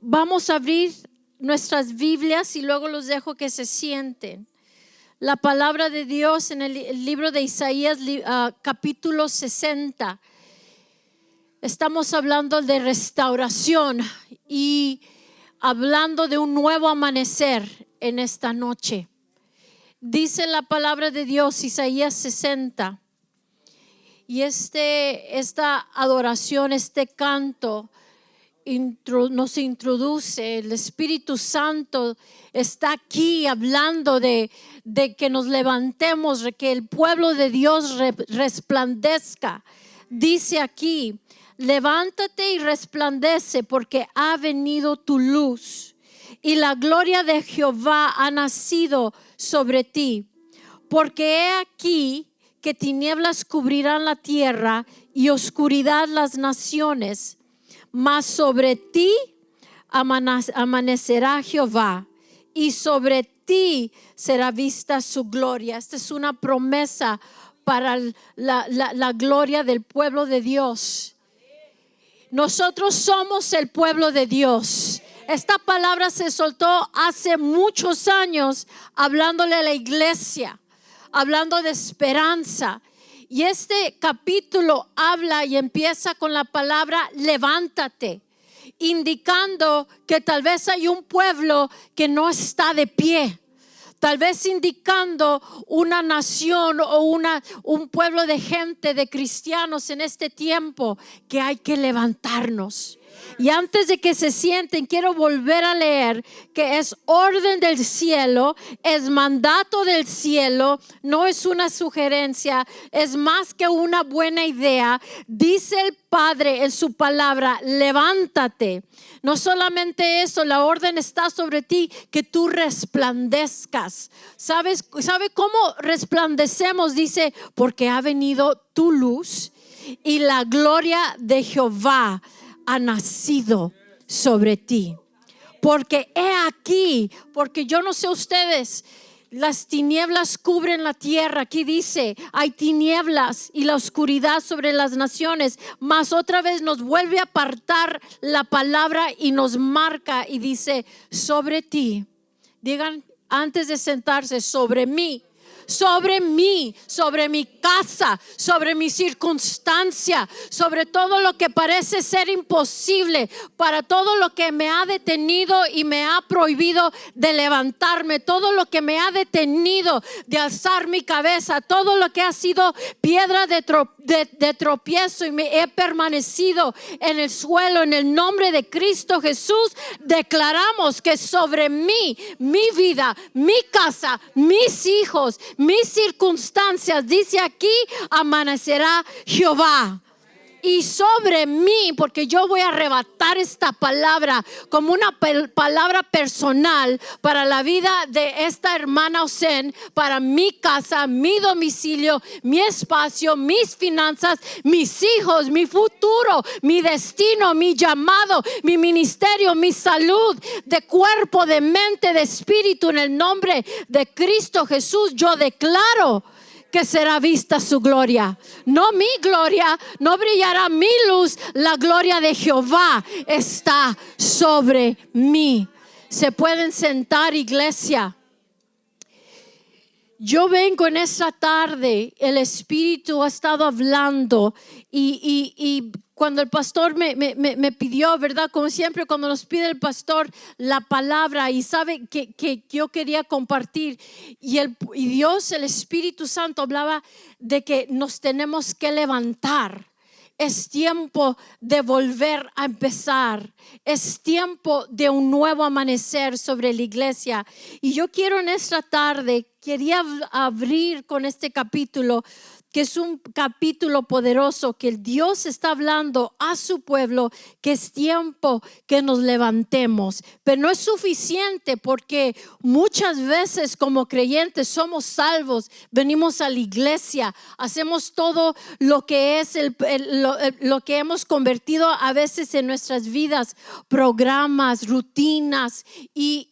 Vamos a abrir nuestras Biblias y luego los dejo que se sienten. La palabra de Dios en el libro de Isaías, capítulo 60. Estamos hablando de restauración y hablando de un nuevo amanecer en esta noche. Dice la palabra de Dios, Isaías 60. Y esta adoración, este canto nos introduce. El Espíritu Santo está aquí hablando de que nos levantemos, de que el pueblo de Dios resplandezca. Dice aquí: levántate y resplandece, porque ha venido tu luz y la gloria de Jehová ha nacido sobre ti. Porque he aquí que tinieblas cubrirán la tierra y oscuridad las naciones, mas sobre ti amanecerá Jehová y sobre ti será vista su gloria. Esta es una promesa para la gloria del pueblo de Dios. Nosotros somos el pueblo de Dios. Esta palabra se soltó hace muchos años, hablándole a la iglesia, hablando de esperanza. Y este capítulo habla y empieza con la palabra levántate, indicando que tal vez hay un pueblo que no está de pie. Tal vez indicando una nación o un pueblo de gente, de cristianos en este tiempo, que hay que levantarnos. Y antes de que se sienten, quiero volver a leer que es orden del cielo, es mandato del cielo, no es una sugerencia, es más que una buena idea. Dice el Padre en su palabra: levántate. No solamente eso, la orden está sobre ti, que tú resplandezcas. ¿Sabe cómo resplandecemos? Dice: porque ha venido tu luz y la gloria de Jehová ha nacido sobre ti. Porque he aquí, porque yo no sé ustedes, las tinieblas cubren la tierra. Aquí dice: hay tinieblas y la oscuridad sobre las naciones. Mas otra vez nos vuelve a apartar la palabra y nos marca y dice: sobre ti. Digan antes de sentarse: sobre mí. Sobre mí, sobre mi casa, sobre mi circunstancia, sobre todo lo que parece ser imposible, para todo lo que me ha detenido y me ha prohibido de levantarme, todo lo que me ha detenido de alzar mi cabeza, todo lo que ha sido piedra de tropiezo y me he permanecido en el suelo. En el nombre de Cristo Jesús declaramos que sobre mí, mi vida, mi casa, mis hijos, mis circunstancias, dice aquí, amanecerá Jehová. Y sobre mí, porque yo voy a arrebatar esta palabra como una palabra personal para la vida de esta hermana Osen, para mi casa, mi domicilio, mi espacio, mis finanzas, mis hijos, mi futuro, mi destino, mi llamado, mi ministerio, mi salud de cuerpo, de mente, de espíritu. En el nombre de Cristo Jesús yo declaro que será vista su gloria. No mi gloria, no brillará mi luz, la gloria de Jehová está sobre mí. Se pueden sentar, iglesia. Yo vengo en esta tarde, el Espíritu ha estado hablando y cuando el pastor me pidió, ¿verdad? Como siempre, cuando nos pide el pastor la palabra, y sabe que yo quería compartir, y Dios, el Espíritu Santo, hablaba de que nos tenemos que levantar. Es tiempo de volver a empezar. Es tiempo de un nuevo amanecer sobre la iglesia. Y yo quiero en esta tarde, quería abrir con este capítulo, que es un capítulo poderoso, que el Dios está hablando a su pueblo, que es tiempo que nos levantemos. Pero no es suficiente, porque muchas veces como creyentes somos salvos, venimos a la iglesia, hacemos todo lo que es lo que hemos convertido a veces en nuestras vidas, programas, rutinas, y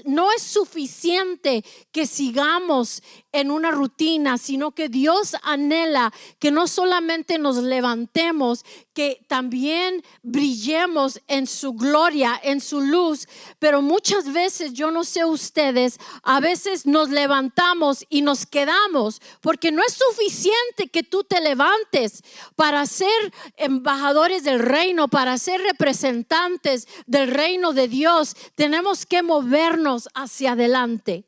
no es suficiente que sigamos en una rutina, sino que Dios Dios anhela que no solamente nos levantemos, que también brillemos en su gloria, en su luz. Pero muchas veces, yo no sé ustedes, a veces nos levantamos y nos quedamos, porque no es suficiente que tú te levantes para ser embajadores del reino, para ser representantes del reino de Dios. Tenemos que movernos hacia adelante.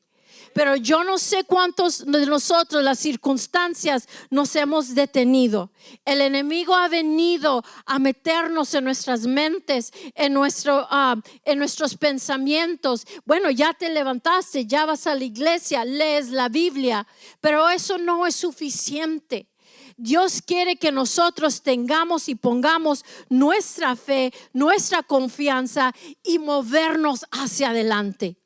Pero yo no sé cuántos de nosotros, las circunstancias, nos hemos detenido. El enemigo ha venido a meternos en nuestras mentes, en nuestros pensamientos. Bueno, ya te levantaste, ya vas a la iglesia, lees la Biblia, pero eso no es suficiente. Dios quiere que nosotros tengamos y pongamos nuestra fe, nuestra confianza y movernos hacia adelante.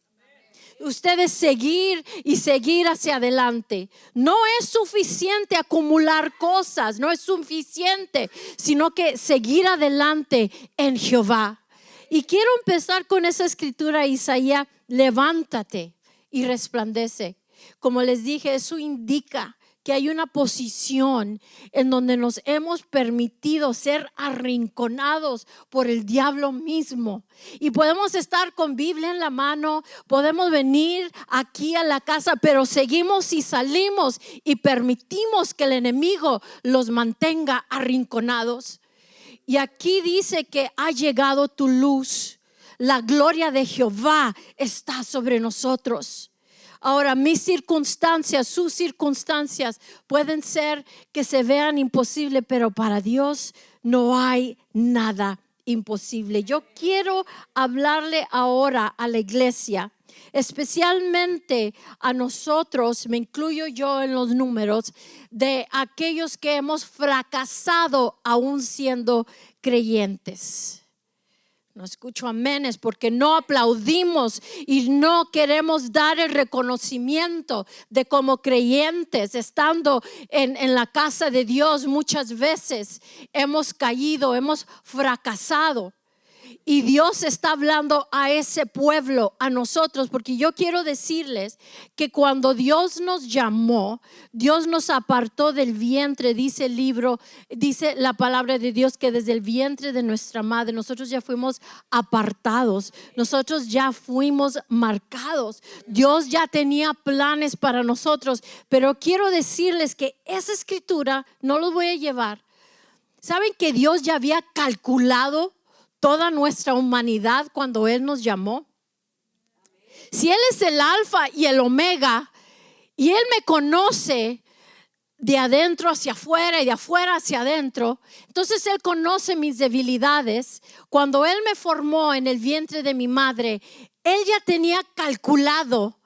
Ustedes seguir y seguir hacia adelante. No es suficiente acumular cosas, no es suficiente, sino que seguir adelante en Jehová. Y quiero empezar con esa escritura, Isaías: levántate y resplandece. Como les dije, eso indica que hay una posición en donde nos hemos permitido ser arrinconados por el diablo mismo. Y podemos estar con Biblia en la mano, podemos venir aquí a la casa, pero seguimos y salimos y permitimos que el enemigo los mantenga arrinconados. Y aquí dice que ha llegado tu luz. La gloria de Jehová está sobre nosotros. Ahora, mis circunstancias, sus circunstancias pueden ser que se vean imposibles, pero para Dios no hay nada imposible. Yo quiero hablarle ahora a la iglesia, especialmente a nosotros, me incluyo yo en los números, de aquellos que hemos fracasado aún siendo creyentes. No escucho amenes porque no aplaudimos y no queremos dar el reconocimiento de como creyentes, estando en la casa de Dios. Muchas veces hemos caído, hemos fracasado. Y Dios está hablando a ese pueblo, a nosotros, porque yo quiero decirles que cuando Dios nos llamó, Dios nos apartó del vientre, dice el libro, dice la palabra de Dios, que desde el vientre de nuestra madre nosotros ya fuimos apartados, nosotros ya fuimos marcados. Dios ya tenía planes para nosotros, pero quiero decirles que esa escritura no los voy a llevar. ¿Saben que Dios ya había calculado toda nuestra humanidad cuando Él nos llamó? Si Él es el alfa y el omega, y Él me conoce de adentro hacia afuera y de afuera hacia adentro, entonces Él conoce mis debilidades. Cuando Él me formó en el vientre de mi madre, Él ya tenía calculado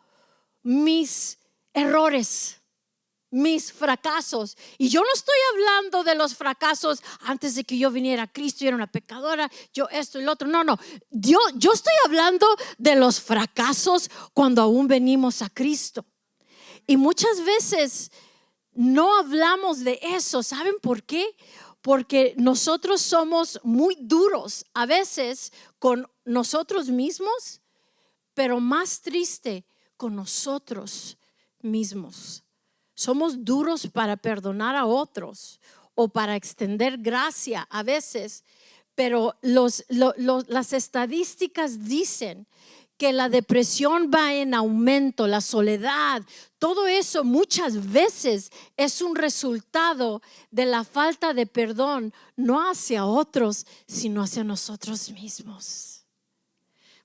mis errores, mis fracasos. Y yo no estoy hablando de los fracasos antes de que yo viniera a Cristo, yo era una pecadora, yo esto y lo otro. No, yo estoy hablando de los fracasos cuando aún venimos a Cristo. Y muchas veces no hablamos de eso. ¿Saben por qué? Porque nosotros somos muy duros a veces con nosotros mismos, pero más triste con nosotros mismos. Somos duros para perdonar a otros o para extender gracia a veces, pero las estadísticas dicen que la depresión va en aumento, la soledad, todo eso muchas veces es un resultado de la falta de perdón, no hacia otros, sino hacia nosotros mismos.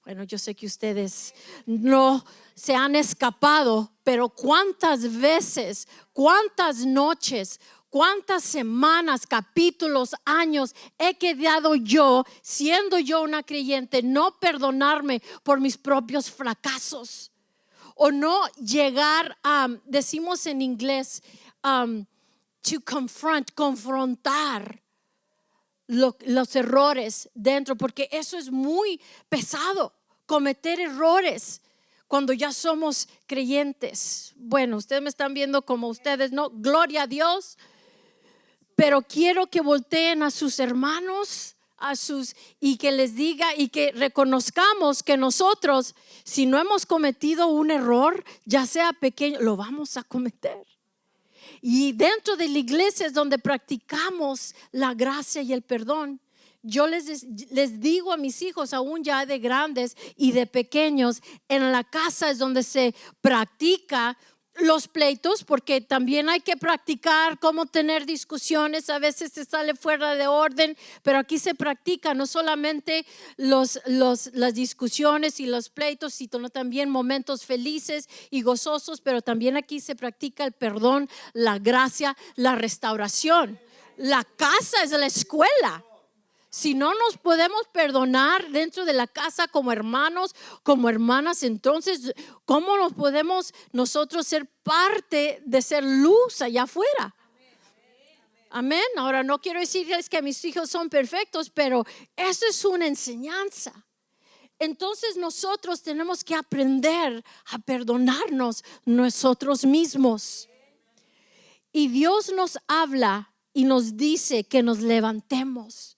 Bueno, yo sé que ustedes no se han escapado, pero cuántas veces, cuántas noches, cuántas semanas, capítulos, años he quedado yo, siendo yo una creyente, no perdonarme por mis propios fracasos o no llegar a, decimos en inglés, to confrontar los errores dentro, porque eso es muy pesado, cometer errores cuando ya somos creyentes. Bueno, ustedes me están viendo como ustedes, no, gloria a Dios, pero quiero que volteen a sus hermanos, y que les diga y que reconozcamos que nosotros, si no hemos cometido un error, ya sea pequeño, lo vamos a cometer. Y dentro de la iglesia es donde practicamos la gracia y el perdón. Yo les digo a mis hijos, aún ya de grandes y de pequeños, en la casa es donde se practica los pleitos, porque también hay que practicar cómo tener discusiones. A veces se sale fuera de orden, pero aquí se practica no solamente las discusiones y los pleitos, sino también momentos felices y gozosos, pero también aquí se practica el perdón, la gracia, la restauración. La casa es la escuela. Si no nos podemos perdonar dentro de la casa como hermanos, como hermanas, entonces, ¿cómo nos podemos nosotros ser parte de ser luz allá afuera? Amén. Ahora, no quiero decirles que mis hijos son perfectos, pero eso es una enseñanza. Entonces nosotros tenemos que aprender a perdonarnos nosotros mismos. Y Dios nos habla y nos dice que nos levantemos.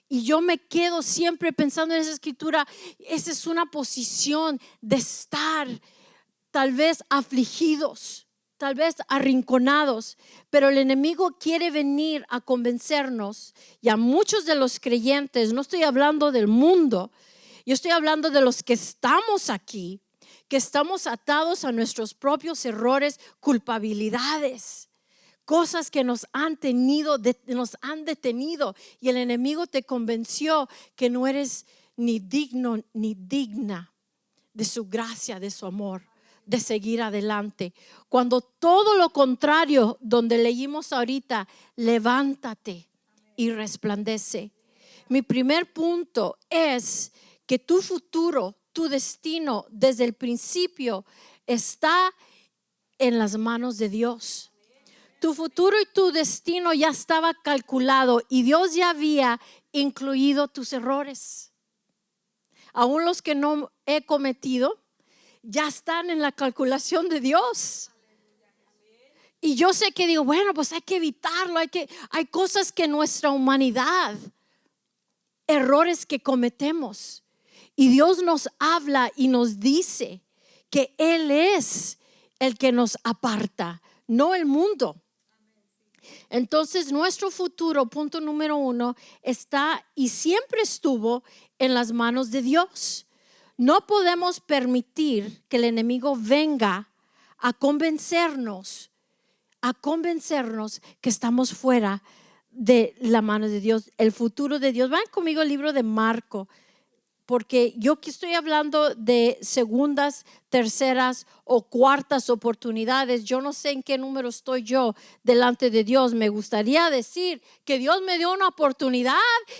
Y yo me quedo siempre pensando en esa escritura. Esa es una posición de estar tal vez afligidos, tal vez arrinconados, pero el enemigo quiere venir a convencernos. Y a muchos de los creyentes, no estoy hablando del mundo, yo estoy hablando de los que estamos aquí, que estamos atados a nuestros propios errores, culpabilidades, cosas que nos han detenido, y el enemigo te convenció que no eres ni digno ni digna de su gracia, de su amor, de seguir adelante. Cuando todo lo contrario, donde leímos ahorita, levántate y resplandece. Mi primer punto es que tu futuro, tu destino desde el principio está en las manos de Dios. Tu futuro y tu destino ya estaba calculado y Dios ya había incluido tus errores. Aún los que no he cometido ya están en la calculación de Dios. Y yo sé que digo, bueno, pues hay que evitarlo, hay cosas que nuestra humanidad, errores que cometemos. Y Dios nos habla y nos dice que Él es el que nos aparta, no el mundo. Entonces nuestro futuro, punto número 1, está y siempre estuvo en las manos de Dios. No podemos permitir que el enemigo venga a convencernos que estamos fuera de la mano de Dios, el futuro de Dios. Vayan conmigo al libro de Marco, porque yo aquí estoy hablando de segundas, terceras o cuartas oportunidades. Yo no sé en qué número estoy yo delante de Dios. Me gustaría decir que Dios me dio una oportunidad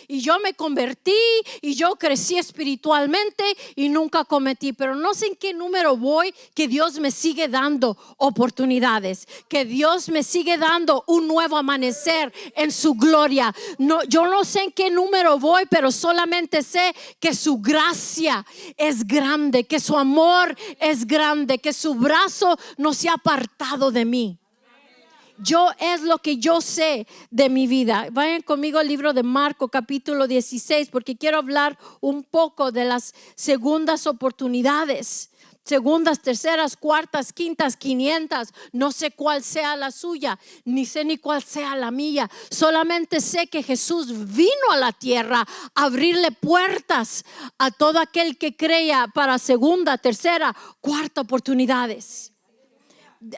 y yo me convertí y yo crecí espiritualmente y nunca cometí, pero no sé en qué número voy, que Dios me sigue dando oportunidades, que Dios me sigue dando un nuevo amanecer en su gloria. No, yo no sé en qué número voy, pero solamente sé que su gracia es grande, que su amor es grande, que su brazo no se ha apartado de mí. Yo es lo que yo sé de mi vida. Vayan conmigo al libro de Marco capítulo 16, porque quiero hablar un poco de las segundas oportunidades. Segundas, terceras, cuartas, quintas, 500. No sé cuál sea la suya, ni sé ni cuál sea la mía. Solamente sé que Jesús vino a la tierra a abrirle puertas a todo aquel que creía para segunda, tercera, cuarta oportunidades.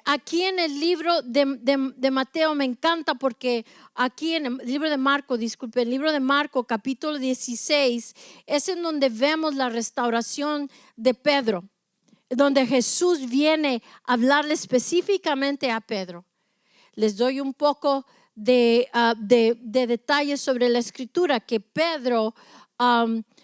Aquí en el libro de Mateo me encanta, porque aquí en el libro de Marco, el libro de Marco capítulo 16 es en donde vemos la restauración de Pedro, donde Jesús viene a hablarle específicamente a Pedro. Les doy un poco de detalles sobre la escritura, que Pedro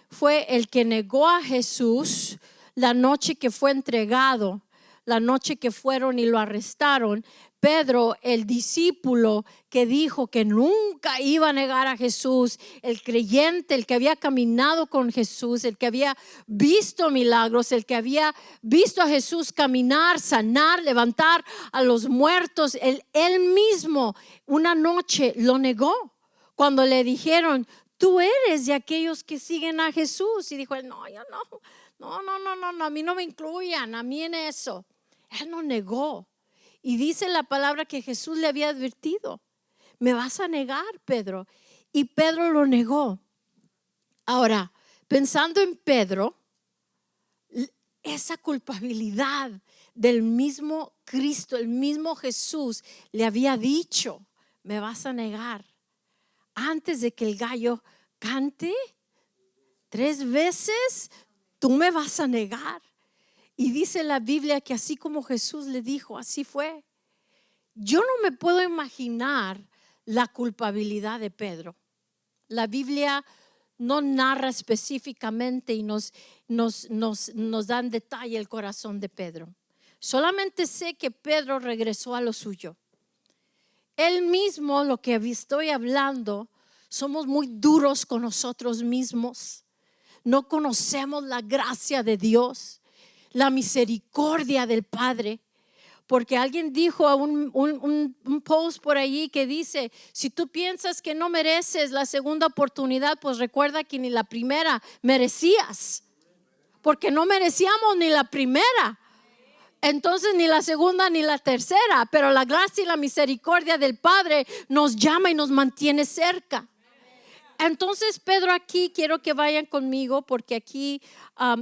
fue el que negó a Jesús la noche que fue entregado, la noche que fueron y lo arrestaron. Pedro, el discípulo que dijo que nunca iba a negar a Jesús, el creyente, el que había caminado con Jesús, el que había visto milagros, el que había visto a Jesús caminar, sanar, levantar a los muertos, él mismo una noche lo negó cuando le dijeron: tú eres de aquellos que siguen a Jesús. Y dijo él: no, yo no, a mí no me incluyan, a mí en eso. Él no negó. Y dice la palabra que Jesús le había advertido: me vas a negar, Pedro. Y Pedro lo negó. Ahora, pensando en Pedro, esa culpabilidad del mismo Cristo, el mismo Jesús, le había dicho: me vas a negar. Antes de que el gallo cante 3 veces, tú me vas a negar. Y dice la Biblia que así como Jesús le dijo, así fue. Yo no me puedo imaginar la culpabilidad de Pedro. La Biblia no narra específicamente y nos da en detalle el corazón de Pedro. Solamente sé que Pedro regresó a lo suyo. Él mismo, lo que estoy hablando, somos muy duros con nosotros mismos. No conocemos la gracia de Dios, la misericordia del Padre. Porque alguien dijo a un post por allí que dice: si tú piensas que no mereces la segunda oportunidad, pues recuerda que ni la primera merecías. Porque no merecíamos ni la primera. Entonces ni la segunda ni la tercera. Pero la gracia y la misericordia del Padre nos llama y nos mantiene cerca. Entonces Pedro, aquí quiero que vayan conmigo, porque aquí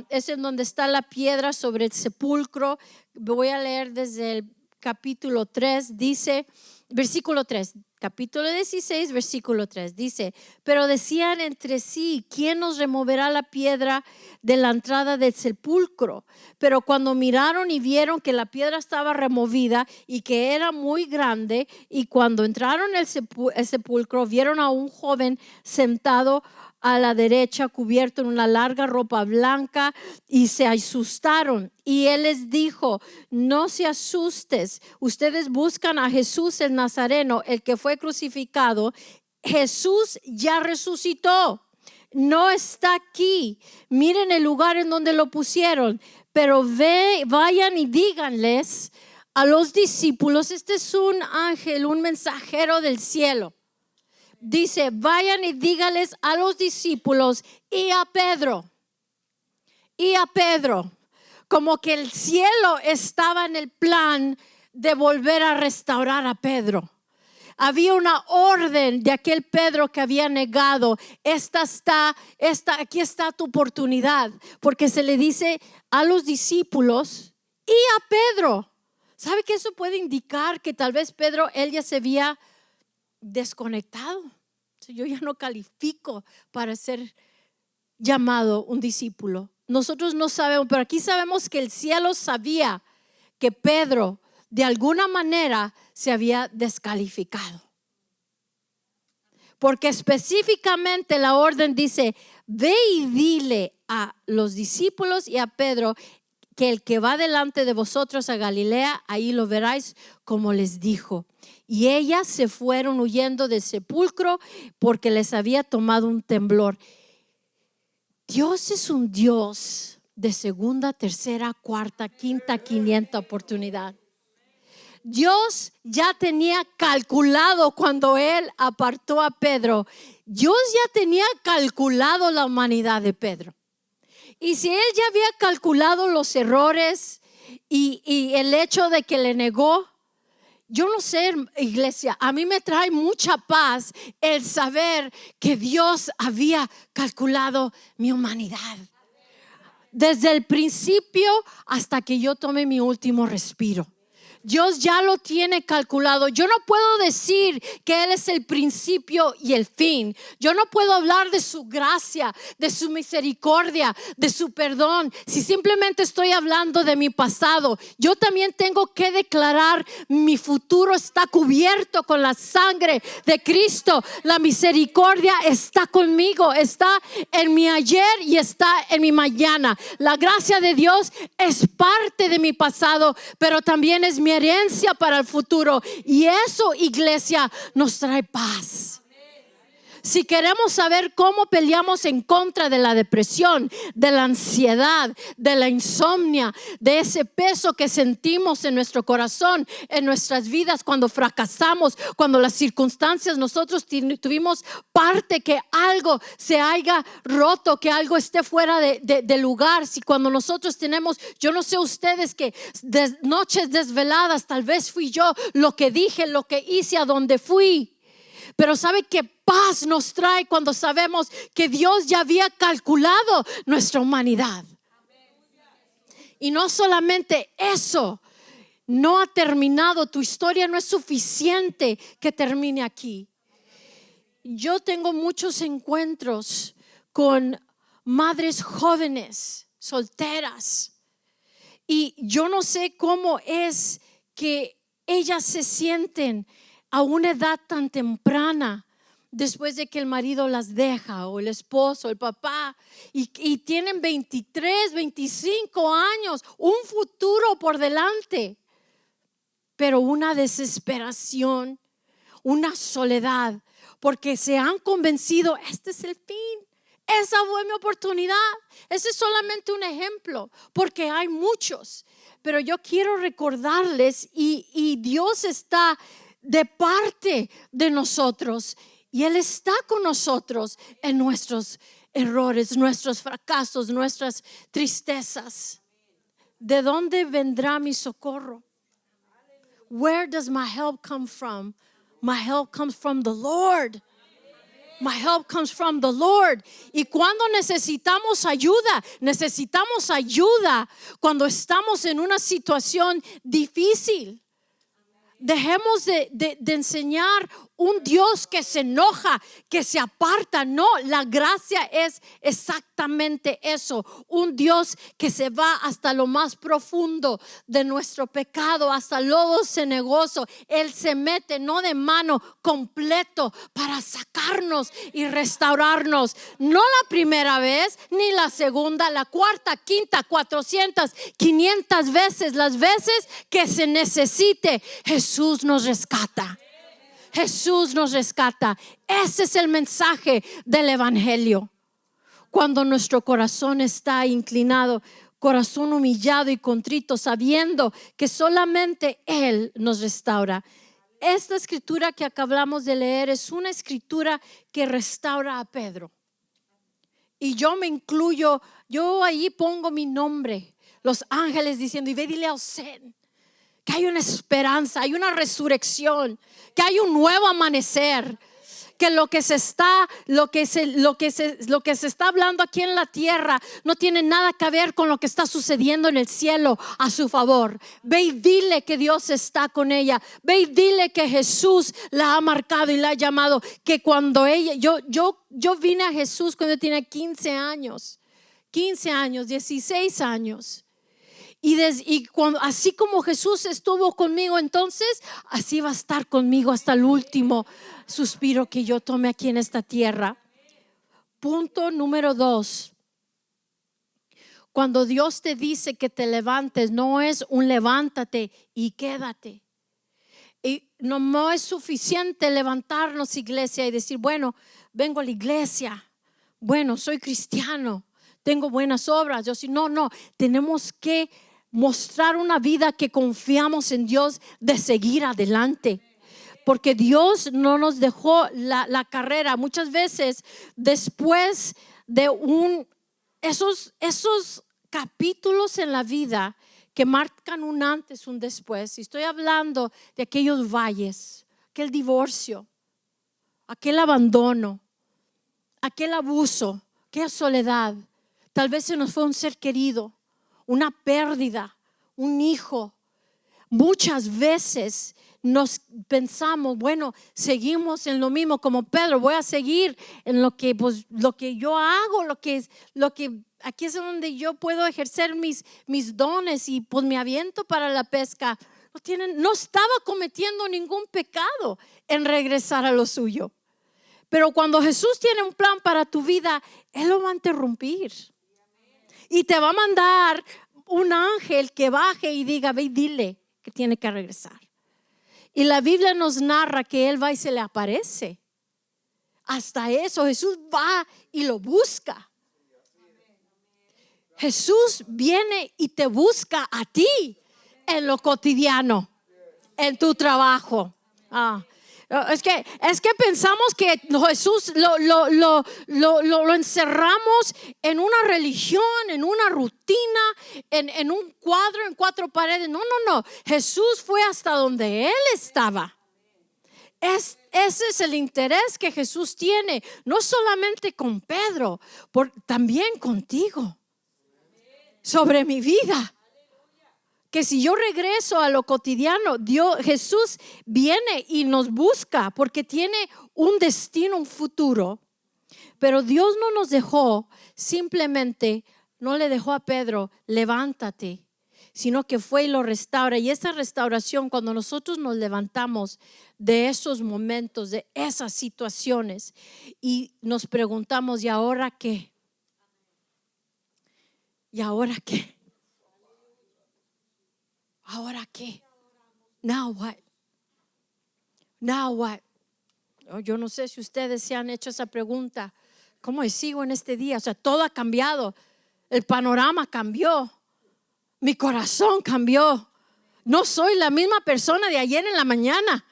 es en donde está la piedra sobre el sepulcro. Voy a leer desde el capítulo 3, dice, versículo 3, capítulo 16, versículo 3, dice: pero decían entre sí, ¿quién nos removerá la piedra de la entrada del sepulcro? Pero cuando miraron y vieron que la piedra estaba removida y que era muy grande, y cuando entraron el sepulcro, vieron a un joven sentado a la derecha, cubierto en una larga ropa blanca, y se asustaron. Y él les dijo: no se asustes, ustedes buscan a Jesús el Nazareno, el que fue crucificado. Jesús ya resucitó, no está aquí. Miren el lugar en donde lo pusieron. Pero vayan y díganles a los discípulos. Este es un ángel, un mensajero del cielo. Dice: vayan y díganles a los discípulos y a Pedro. Como que el cielo estaba en el plan de volver a restaurar a Pedro. Había una orden de aquel Pedro que había negado. Aquí está tu oportunidad. Porque se le dice a los discípulos y a Pedro. ¿Sabe que eso puede indicar que tal vez Pedro, él ya se había desconectado? Yo ya no califico para ser llamado un discípulo. Nosotros no sabemos, pero aquí sabemos que el cielo sabía que Pedro de alguna manera se había descalificado. Porque específicamente la orden dice: ve y dile a los discípulos y a Pedro que el que va delante de vosotros a Galilea, ahí lo veráis como les dijo. Y ellas se fueron huyendo del sepulcro porque les había tomado un temblor. Dios es un Dios de segunda, tercera, cuarta, quinta, 500 oportunidad. Dios ya tenía calculado cuando Él apartó a Pedro. Dios ya tenía calculado la humanidad de Pedro. Y si Él ya había calculado los errores y el hecho de que le negó, yo no sé, iglesia, a mí me trae mucha paz el saber que Dios había calculado mi humanidad. Desde el principio hasta que yo tome mi último respiro. Dios ya lo tiene calculado. Yo no puedo decir que Él es el principio y el fin. Yo no puedo hablar de su gracia, de su misericordia, de su perdón, si simplemente estoy hablando de mi pasado. Yo también tengo que declarar: mi futuro está cubierto con la sangre de Cristo. La misericordia está conmigo, está en mi ayer y está en mi mañana. La gracia de Dios es parte de mi pasado, pero también es mi herencia para el futuro. Y eso, iglesia, nos trae paz. Si queremos saber cómo peleamos en contra de la depresión, de la ansiedad, de la insomnia, de ese peso que sentimos en nuestro corazón, en nuestras vidas cuando fracasamos, cuando las circunstancias nosotros tuvimos parte que algo se haya roto, que algo esté fuera de lugar. Si cuando nosotros tenemos, yo no sé ustedes, que noches desveladas, tal vez fui yo, lo que dije, lo que hice, a donde fui. Pero ¿sabe qué paz nos trae cuando sabemos que Dios ya había calculado nuestra humanidad? Y no solamente eso, no ha terminado. Tu historia no es suficiente que termine aquí. Yo tengo muchos encuentros con madres jóvenes, solteras, y yo no sé cómo es que ellas se sienten a una edad tan temprana, después de que el marido las deja, o el esposo, el papá, y tienen 23, 25 años, un futuro por delante, pero una desesperación, una soledad, porque se han convencido, este es el fin, esa fue mi oportunidad. Ese es solamente un ejemplo, porque hay muchos, pero yo quiero recordarles, y Dios está de parte de nosotros, y Él está con nosotros en nuestros errores, nuestros fracasos, nuestras tristezas. ¿De dónde vendrá mi socorro? Where does my help come from? My help comes from the Lord. My help comes from the Lord. Y cuando necesitamos ayuda cuando estamos en una situación difícil. Dejemos de enseñar un Dios que se enoja, que se aparta. No, la gracia es exactamente eso. Un Dios que se va hasta lo más profundo de nuestro pecado, hasta el lodo cenagoso. Él se mete, no de mano, completo, para sacarnos y restaurarnos. No la primera vez, ni la segunda, la cuarta, quinta, 400, 500 veces, las veces que se necesite. Jesús nos rescata. Jesús nos rescata. Ese es el mensaje del evangelio. Cuando nuestro corazón está inclinado, corazón humillado y contrito, sabiendo que solamente Él nos restaura. Esta escritura que acabamos de leer es una escritura que restaura a Pedro. Y yo me incluyo, yo ahí pongo mi nombre. Los ángeles diciendo, y ve, dile a Osén que hay una esperanza, hay una resurrección, que hay un nuevo amanecer, que lo que se está hablando aquí en la tierra no tiene nada que ver con lo que está sucediendo en el cielo a su favor. Ve y dile que Dios está con ella. Ve y dile que Jesús la ha marcado y la ha llamado. Que cuando ella, yo vine a Jesús cuando tenía 15 años, 16 años. Y cuando, así como Jesús estuvo conmigo entonces, así va a estar conmigo hasta el último suspiro que yo tome aquí en esta tierra. Punto número 2. Cuando Dios te dice que te levantes, no es un levántate y quédate. Y no es suficiente levantarnos, iglesia, y decir, bueno, vengo a la iglesia, bueno, soy cristiano, tengo buenas obras. Yo sí, no, tenemos que mostrar una vida que confiamos en Dios, de seguir adelante, porque Dios no nos dejó la carrera. Muchas veces después de esos capítulos en la vida que marcan un antes, un después, y estoy hablando de aquellos valles, aquel divorcio, aquel abandono, aquel abuso, aquella soledad. Tal vez se nos fue un ser querido, una pérdida, un hijo. Muchas veces nos pensamos, bueno, seguimos en lo mismo como Pedro. Voy a seguir en lo que yo hago, lo que aquí es donde yo puedo ejercer mis dones, y pues me aviento para la pesca. No estaba cometiendo ningún pecado en regresar a lo suyo. Pero cuando Jesús tiene un plan para tu vida, Él lo va a interrumpir. Y te va a mandar un ángel que baje y diga, ve y dile que tiene que regresar. Y la Biblia nos narra que Él va y se le aparece hasta eso Jesús va y lo busca. Jesús viene y te busca a ti en lo cotidiano, en tu trabajo. Es que pensamos que Jesús lo encerramos en una religión, en una rutina, en un cuadro, en cuatro paredes. No. Jesús fue hasta donde Él estaba. Ese es el interés que Jesús tiene, no solamente con Pedro, también contigo, sobre mi vida. Que si yo regreso a lo cotidiano, Jesús viene y nos busca porque tiene un destino, un futuro. Pero Dios no nos dejó, simplemente no le dejó a Pedro, levántate, sino que fue y lo restaura. Y esa restauración, cuando nosotros nos levantamos de esos momentos, de esas situaciones, y nos preguntamos, ¿y ahora qué? ¿Y ahora qué? ¿Ahora qué? Now what? Now what? Yo no sé si ustedes se han hecho esa pregunta. ¿Cómo sigo en este día? O sea, todo ha cambiado. El panorama cambió. Mi corazón cambió. No soy la misma persona de ayer en la mañana.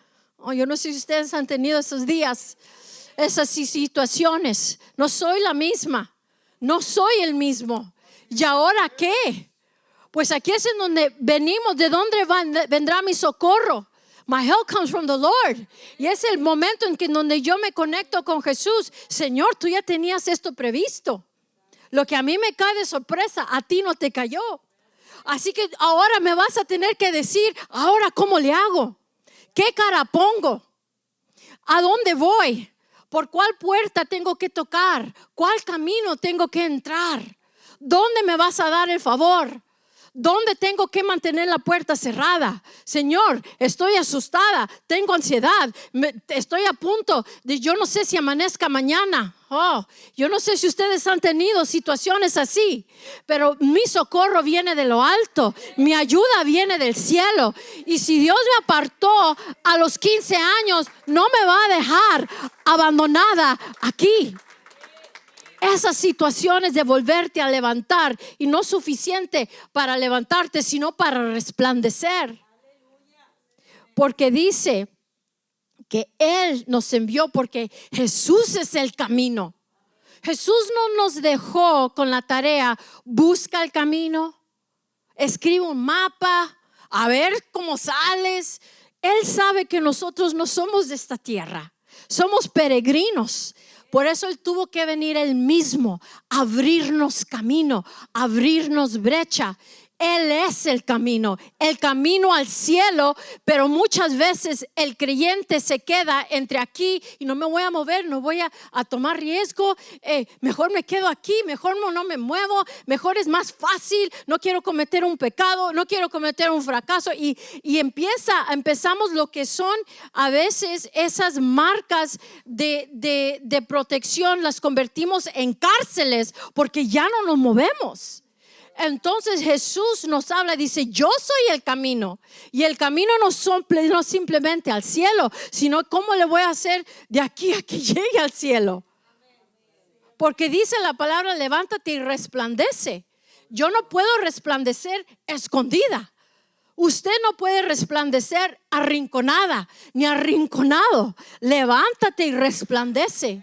Yo no sé si ustedes han tenido esos días, esas situaciones. No soy la misma. No soy el mismo. ¿Y ahora qué? Pues aquí es en donde venimos. ¿De dónde vendrá mi socorro? My help comes from the Lord. Y es el momento en donde yo me conecto con Jesús. Señor, tú ya tenías esto previsto. Lo que a mí me cae de sorpresa, a ti no te cayó. Así que ahora me vas a tener que decir, ahora ¿cómo le hago? ¿Qué cara pongo? ¿A dónde voy? ¿Por cuál puerta tengo que tocar? ¿Cuál camino tengo que entrar? ¿Dónde me vas a dar el favor? ¿Dónde tengo que mantener la puerta cerrada? Señor, estoy asustada, tengo ansiedad, estoy a punto de, yo no sé si amanezca mañana. Yo no sé si ustedes han tenido situaciones así, pero mi socorro viene de lo alto, mi ayuda viene del cielo. Y si Dios me apartó a los 15 años, no me va a dejar abandonada aquí. Esas situaciones de volverte a levantar, y no suficiente para levantarte, sino para resplandecer. Porque dice que Él nos envió porque Jesús es el camino. Jesús no nos dejó con la tarea, busca el camino, escribe un mapa, a ver cómo sales. Él sabe que nosotros no somos de esta tierra, somos peregrinos. Por eso Él tuvo que venir Él mismo, abrirnos camino, abrirnos brecha. Él es el camino al cielo, pero muchas veces el creyente se queda entre aquí y no me voy a mover, no voy a tomar riesgo, mejor me quedo aquí, mejor no me muevo, mejor es más fácil, no quiero cometer un pecado, no quiero cometer un fracaso y empezamos lo que son a veces esas marcas de protección, las convertimos en cárceles porque ya no nos movemos. Entonces Jesús nos habla, dice, yo soy el camino. Y el camino no simplemente al cielo, sino cómo le voy a hacer de aquí a que llegue al cielo. Porque dice la palabra, levántate y resplandece. Yo no puedo resplandecer escondida. Usted no puede resplandecer arrinconada ni arrinconado. Levántate y resplandece.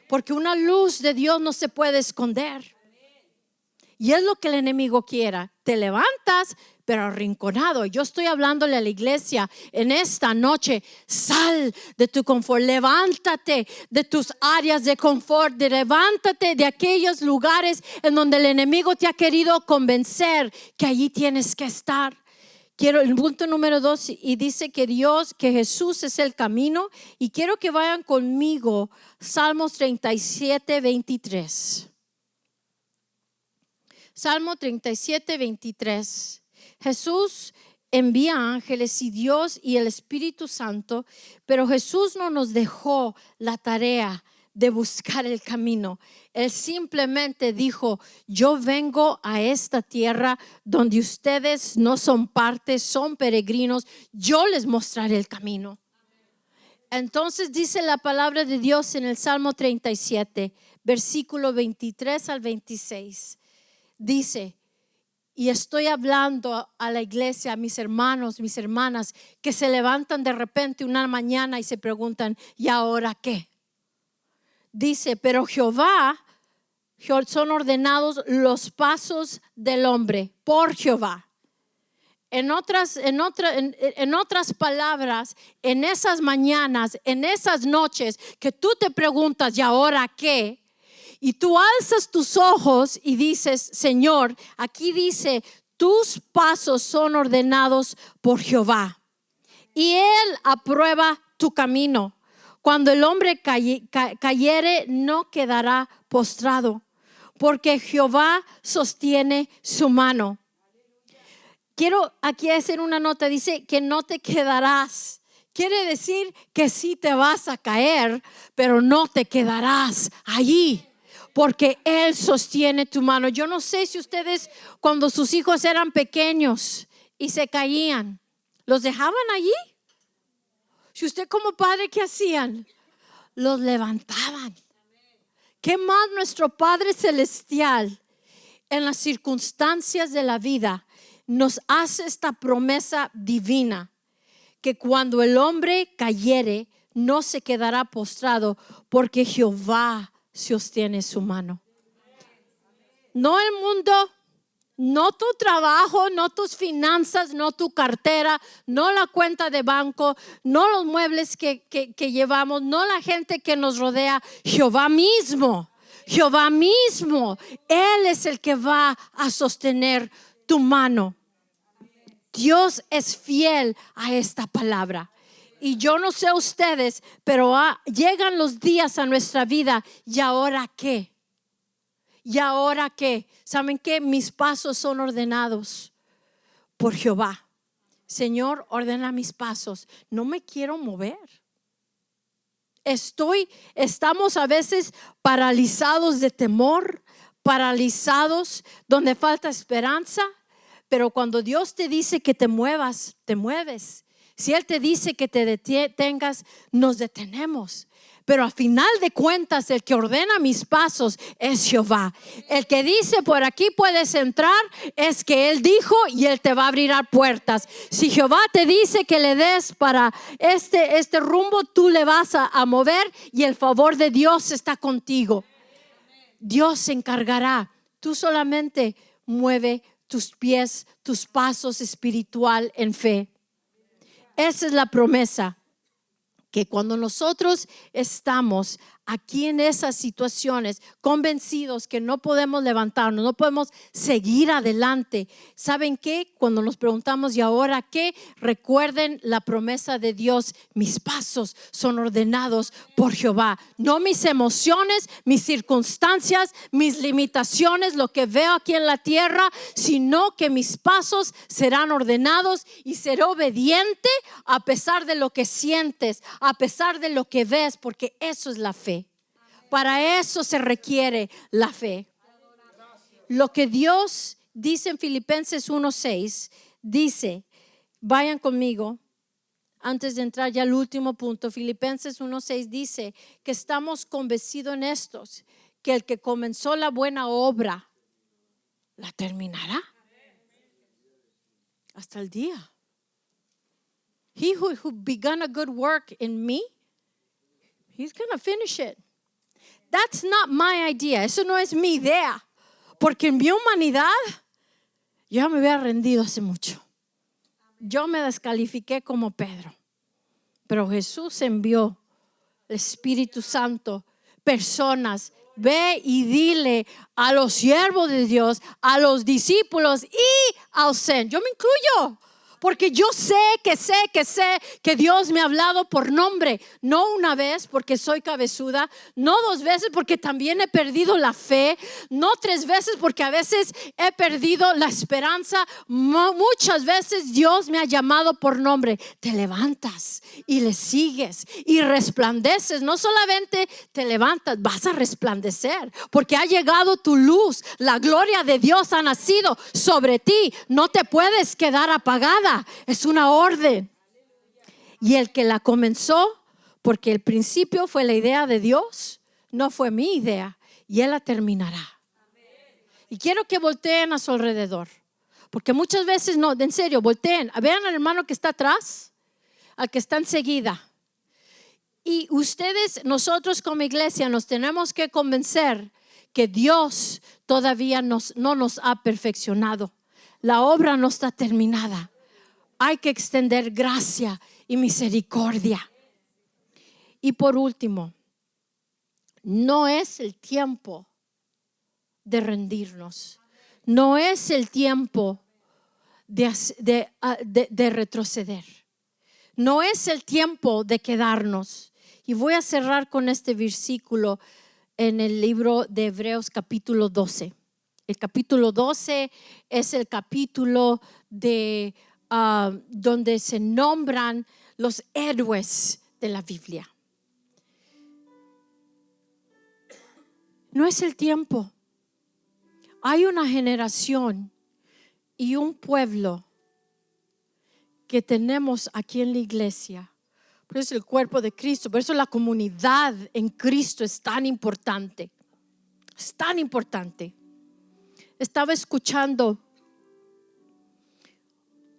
Porque una luz de Dios no se puede esconder. Y es lo que el enemigo quiera. Te levantas, pero arrinconado. Yo estoy hablándole a la iglesia en esta noche. Sal de tu confort. Levántate de tus áreas de confort. Levántate de aquellos lugares en donde el enemigo te ha querido convencer que allí tienes que estar. Quiero el punto número 2 y dice que Jesús es el camino. Y quiero que vayan conmigo Salmos 37, 23. Salmo 37, 23. Jesús envía ángeles y Dios y el Espíritu Santo, pero Jesús no nos dejó la tarea de buscar el camino. Él simplemente dijo, yo vengo a esta tierra donde ustedes no son parte, son peregrinos, yo les mostraré el camino. Entonces dice la palabra de Dios en el Salmo 37, versículo 23 al 26. Dice, y estoy hablando a la iglesia, a mis hermanos, mis hermanas, que se levantan de repente una mañana y se preguntan, ¿y ahora qué? Dice, pero Jehová, son ordenados los pasos del hombre por Jehová. En otras palabras, en esas mañanas, en esas noches que tú te preguntas, ¿y ahora qué? Y tú alzas tus ojos y dices, Señor, aquí dice, tus pasos son ordenados por Jehová y Él aprueba tu camino. Cuando el hombre cayere, no quedará postrado, porque Jehová sostiene su mano. Quiero aquí hacer una nota, dice que no te quedarás. Quiere decir que sí te vas a caer, pero no te quedarás allí, porque Él sostiene tu mano. Yo no sé si ustedes cuando sus hijos eran pequeños y se caían, ¿los dejaban allí? Si usted como padre, ¿qué hacían? Los levantaban. ¿Qué más nuestro Padre Celestial en las circunstancias de la vida nos hace esta promesa divina? Que cuando el hombre cayere, no se quedará postrado, porque Jehová sostiene su mano. No el mundo, no tu trabajo, no tus finanzas, no tu cartera, no la cuenta de banco, no los muebles que llevamos, no la gente que nos rodea. Jehová mismo, Él es el que va a sostener tu mano. Dios es fiel a esta palabra. Y yo no sé ustedes, pero llegan los días a nuestra vida. ¿Y ahora qué? ¿Y ahora qué? ¿Saben qué? Mis pasos son ordenados por Jehová. Señor, ordena mis pasos. No me quiero mover. Estamos a veces paralizados de temor, paralizados donde falta esperanza. Pero cuando Dios te dice que te muevas, te mueves. Si Él te dice que te detengas, nos detenemos. Pero a final de cuentas, el que ordena mis pasos es Jehová. El que dice por aquí puedes entrar, es que Él dijo y Él te va a abrir puertas. Si Jehová te dice que le des para este rumbo, tú le vas a mover y el favor de Dios está contigo. Dios se encargará. Tú solamente mueve tus pies, tus pasos espiritual en fe. Esa es la promesa, que cuando nosotros estamos aquí en esas situaciones, convencidos que no podemos levantarnos, no podemos seguir adelante, ¿saben qué? Cuando nos preguntamos, ¿y ahora qué? Recuerden la promesa de Dios: mis pasos son ordenados por Jehová. No mis emociones, mis circunstancias, mis limitaciones, lo que veo aquí en la tierra, sino que mis pasos serán ordenados y seré obediente a pesar de lo que sientes, a pesar de lo que ves, porque eso es la fe. Para eso se requiere la fe. Lo que Dios dice en Filipenses 1:6, dice, vayan conmigo, antes de entrar ya al último punto. Filipenses 1:6 dice que estamos convencidos en estos, que el que comenzó la buena obra, la terminará hasta el día. He who began a good work in me, he's going to finish it. That's not my idea. Eso no es mi idea. Porque en mi humanidad, yo me había rendido hace mucho. Yo me descalifiqué como Pedro. Pero Jesús envió el Espíritu Santo, personas. Ve y dile a los siervos de Dios, a los discípulos y al Zen. Yo me incluyo. Porque yo sé que Dios me ha hablado por nombre. No una vez porque soy cabezuda. No 2 veces porque también he perdido la fe. No 3 veces porque a veces he perdido la esperanza. Muchas veces Dios me ha llamado por nombre. Te levantas y le sigues y resplandeces. No solamente te levantas, vas a resplandecer. Porque ha llegado tu luz. La gloria de Dios ha nacido sobre ti. No te puedes quedar apagada. Es una orden. Y el que la comenzó, Porque el principio fue la idea de Dios, no fue mi idea, y Él la terminará. Y quiero que volteen a su alrededor, porque muchas veces no, en serio, volteen, vean al hermano que está atrás, al que está enseguida. Y ustedes, nosotros como iglesia nos tenemos que convencer que Dios todavía no nos ha perfeccionado. La obra no está terminada. Hay que extender gracia y misericordia. Y por último, no es el tiempo de rendirnos. No es el tiempo de retroceder. No es el tiempo de quedarnos. Y voy a cerrar con este versículo en el libro de Hebreos capítulo 12. El capítulo 12 es el capítulo de donde se nombran los héroes de la Biblia. No es el tiempo. Hay una generación y un pueblo que tenemos aquí en la iglesia. Por eso el cuerpo de Cristo, por eso la comunidad en Cristo es tan importante. Es tan importante. Estaba escuchando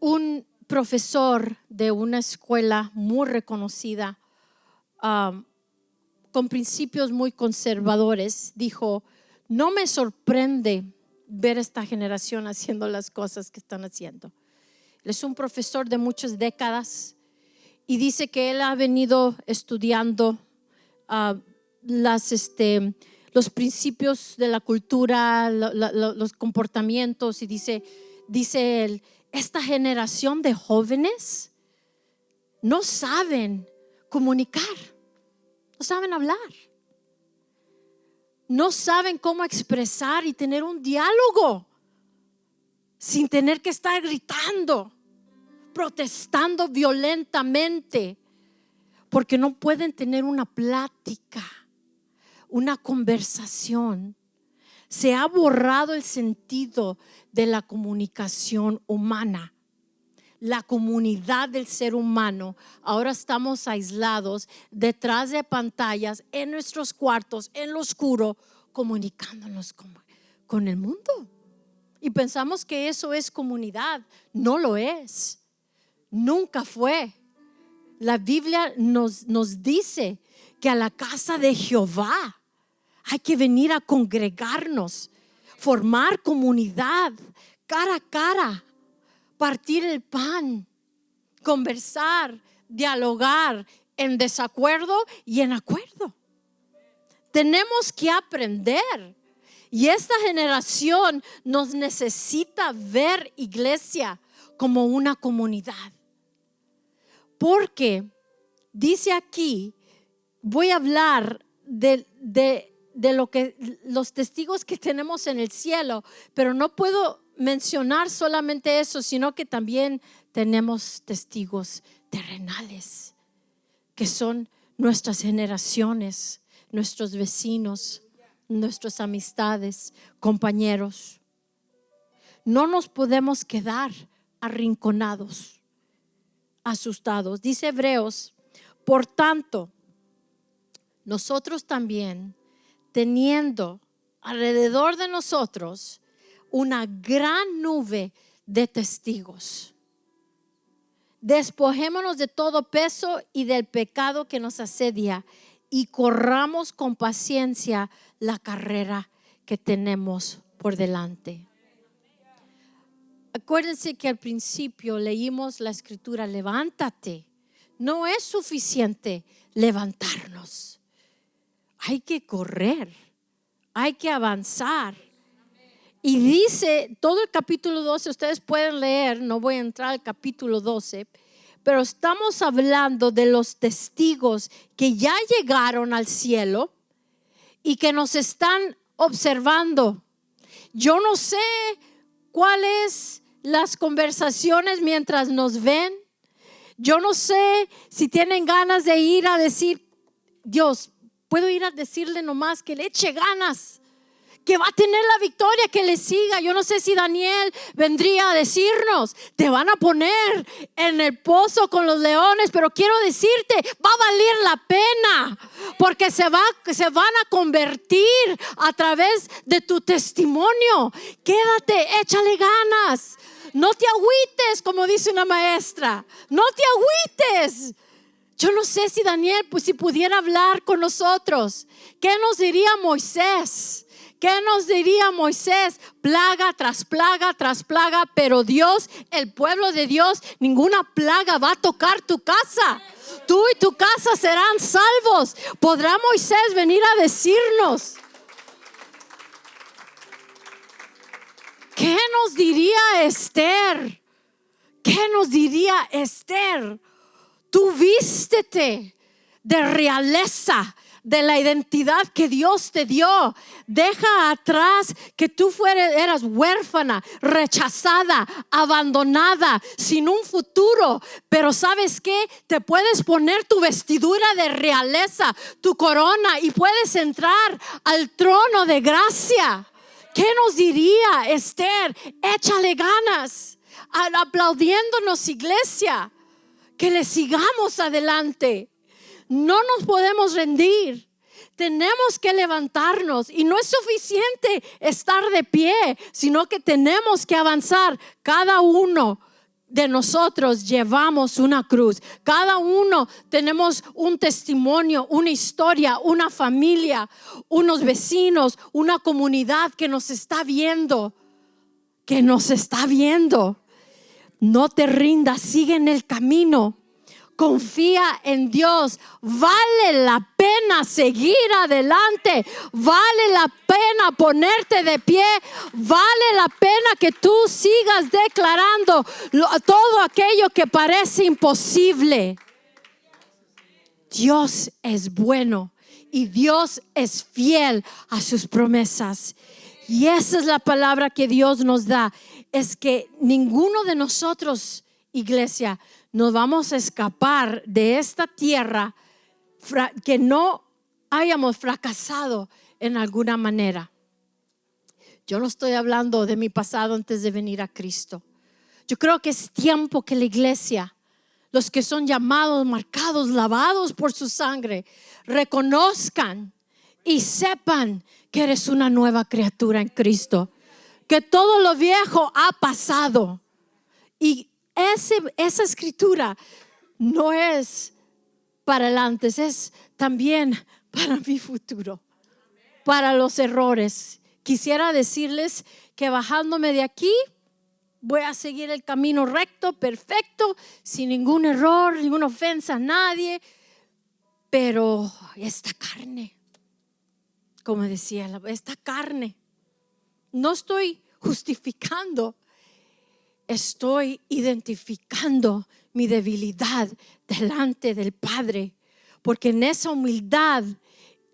un profesor de una escuela muy reconocida, con principios muy conservadores, dijo: no me sorprende ver esta generación haciendo las cosas que están haciendo. Él es un profesor de muchas décadas y dice que él ha venido estudiando los principios de la cultura, los comportamientos, y dice él: esta generación de jóvenes no saben comunicar, no saben hablar, no saben cómo expresar y tener un diálogo sin tener que estar gritando, protestando violentamente, porque no pueden tener una plática, una conversación. Se ha borrado el sentido de la comunicación humana. La comunidad del ser humano, ahora estamos aislados detrás de pantallas, en nuestros cuartos, en lo oscuro, comunicándonos con el mundo. Y pensamos que eso es comunidad. No lo es. Nunca fue. La Biblia nos dice que a la casa de Jehová hay que venir a congregarnos, formar comunidad, cara a cara, partir el pan, conversar, dialogar en desacuerdo y en acuerdo. Tenemos que aprender. Y esta generación nos necesita ver, iglesia, como una comunidad. Porque dice aquí, voy a hablar de lo que los testigos que tenemos en el cielo, pero no puedo mencionar solamente eso, sino que también tenemos testigos terrenales, que son nuestras generaciones, nuestros vecinos, nuestras amistades, compañeros. No nos podemos quedar arrinconados, asustados. Dice Hebreos: por tanto, nosotros también, teniendo alrededor de nosotros una gran nube de testigos, despojémonos de todo peso y del pecado que nos asedia, y corramos con paciencia la carrera que tenemos por delante. Acuérdense que al principio leímos la escritura: levántate. No es suficiente levantarnos. Hay que correr, hay que avanzar. Y dice todo el capítulo 12, ustedes pueden leer, no voy a entrar al capítulo 12, pero estamos hablando de los testigos que ya llegaron al cielo y que nos están observando. Yo no sé cuáles las conversaciones mientras nos ven. Yo no sé si tienen ganas de ir a decir: Dios, puedo ir a decirle nomás que le eche ganas, que va a tener la victoria, que le siga. Yo no sé si Daniel vendría a decirnos, te van a poner en el pozo con los leones, pero quiero decirte, va a valer la pena, porque se van a convertir a través de tu testimonio. Quédate, échale ganas. No te agüites, como dice una maestra. No te agüites. Yo no sé si Daniel, pues si pudiera hablar con nosotros, ¿qué nos diría Moisés? ¿Qué nos diría Moisés? Plaga tras plaga tras plaga, pero Dios, el pueblo de Dios, ninguna plaga va a tocar tu casa. Tú y tu casa serán salvos. ¿Podrá Moisés venir a decirnos? ¿Qué nos diría Esther? ¿Qué nos diría Esther? Tú vístete de realeza, de la identidad que Dios te dio. Deja atrás que tú eras huérfana, rechazada, abandonada, sin un futuro. Pero ¿sabes qué? Te puedes poner tu vestidura de realeza, tu corona, y puedes entrar al trono de gracia. ¿Qué nos diría Esther? Échale ganas, aplaudiéndonos, iglesia, que le sigamos adelante. No nos podemos rendir. Tenemos que levantarnos, y no es suficiente estar de pie, sino que tenemos que avanzar. Cada uno de nosotros llevamos una cruz. Cada uno tenemos un testimonio, una historia, una familia, unos vecinos, una comunidad que nos está viendo. No te rindas, sigue en el camino. Confía en Dios. Vale la pena seguir adelante. Vale la pena ponerte de pie. Vale la pena que tú sigas declarando todo aquello que parece imposible. Dios es bueno y Dios es fiel a sus promesas. Y esa es la palabra que Dios nos da. Es que ninguno de nosotros, iglesia, nos vamos a escapar de esta tierra que no hayamos fracasado en alguna manera. Yo no estoy hablando de mi pasado antes de venir a Cristo. Yo creo que es tiempo que la iglesia, los que son llamados, marcados, lavados por su sangre, reconozcan y sepan que eres una nueva criatura en Cristo, que todo lo viejo ha pasado. Y esa escritura no es para el antes, es también para mi futuro, para los errores. Quisiera decirles que bajándome de aquí voy a seguir el camino recto, perfecto, sin ningún error, ninguna ofensa a nadie. Pero esta carne, como decía, esta carne, no estoy justificando, estoy identificando mi debilidad delante del Padre, porque en esa humildad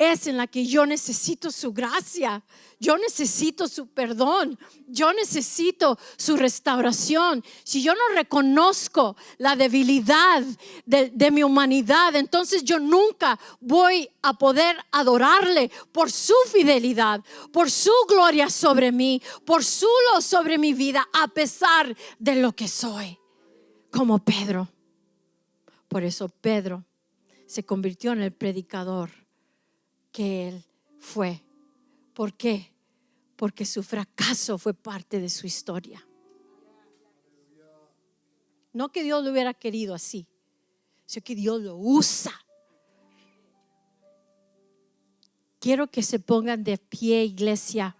es en la que yo necesito su gracia, yo necesito su perdón, yo necesito su restauración. Si yo no reconozco la debilidad de mi humanidad, entonces yo nunca voy a poder adorarle por su fidelidad, por su gloria sobre mí, por su luz sobre mi vida, a pesar de lo que soy, como Pedro. Por eso Pedro se convirtió en el predicador que él fue. ¿Por qué? Porque su fracaso fue parte de su historia. No que Dios lo hubiera querido así, sino que Dios lo usa. Quiero que se pongan de pie, iglesia.